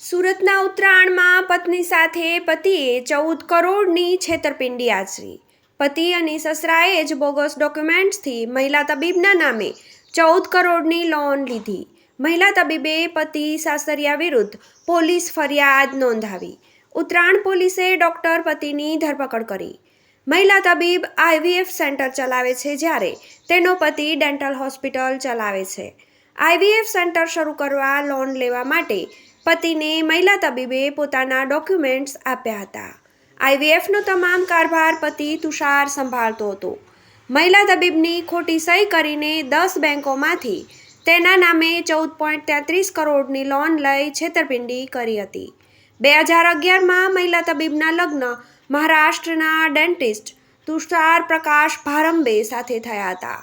સુરતના ઉત્તરાયણમાં પત્ની સાથે પતિએ 14 કરોડની છેતરપિંડી આચરી. પતિ અને સસરાએ જ બોગસ ડોક્યુમેન્ટ્સથી મહિલા તબીબના નામે 14 કરોડની લોન લીધી. મહિલા તબીબે પતિ સાસરિયા વિરુદ્ધ પોલીસ ફરિયાદ નોંધાવી. ઉત્તરાયણ પોલીસે ડોક્ટર પતિની ધરપકડ કરી. મહિલા તબીબ આઈવીએફ સેન્ટર ચલાવે છે, જ્યારે તેનો પતિ ડેન્ટલ હોસ્પિટલ ચલાવે છે. આઈવીએફ સેન્ટર શરૂ કરવા લોન લેવા માટે પતિને મહિલા તબીબે પોતાના ડોક્યુમેન્ટ્સ આપ્યા હતા. આઈવીએફનો તમામ કારભાર પતિ તુષાર સંભાળતો હતો. મહિલા તબીબની ખોટી સહી કરીને 10 બેંકોમાંથી તેના નામે 14.33 કરોડની લોન લઈ છેતરપિંડી કરી હતી. 2011માં મહિલા તબીબના લગ્ન મહારાષ્ટ્રના ડેન્ટિસ્ટ તુષાર પ્રકાશ ભારંબે સાથે થયા હતા.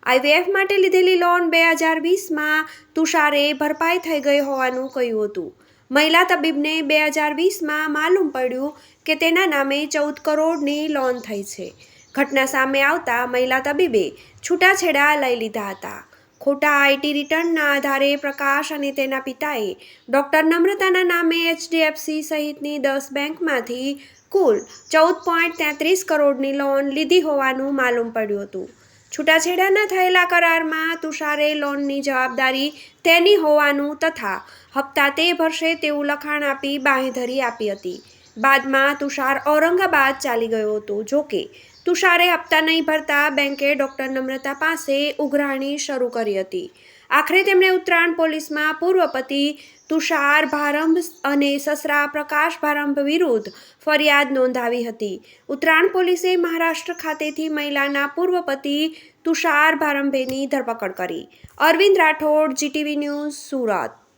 આઈવીએફ માટે લીધેલી લોન 2020માં તુષારે ભરપાઈ થઈ ગઈ હોવાનું કહ્યું હતું. મહિલા તબીબને 2020માં માલુમ પડ્યું કે તેના નામે 14 કરોડની લોન થઈ છે. ઘટના સામે આવતા મહિલા તબીબે છૂટાછેડા લઈ લીધા હતા. ખોટા આઈટી રિટર્નના આધારે પ્રકાશ અને તેના પિતાએ ડોક્ટર નમ્રતાના નામે એચડીએફસી સહિતની 10 બેંકમાંથી કુલ 14.33 કરોડની લોન લીધી હોવાનું માલુમ પડ્યું હતું. છૂટાછેડાના થયેલા કરારમાં તુષારે લોનની જવાબદારી તેની હોવાનું તથા હપ્તા તે ભરશે તેવું લખાણ આપી બાંહેધરી આપી હતી. બાદમાં તુષાર ઔરંગાબાદ ચાલી ગયો હતો. જોકે તુષારે હપ્તા નહીં ભરતા બેંકે ડોક્ટર નમ્રતા પાસે ઉઘરાણી શરૂ કરી હતી. આખરે તેમણે ઉત્તરાયણ પોલીસમાં પૂર્વ પતિ તુષાર ભારંભ અને સસરા પ્રકાશ ભારંભ વિરુદ્ધ ફરિયાદ નોંધાવી હતી. ઉત્તરાયણ પોલીસે મહારાષ્ટ્ર ખાતેથી મહિલાના પૂર્વ પતિ તુષાર ભારંભેની ધરપકડ કરી. Arvind Rathod, GTV news, Surat.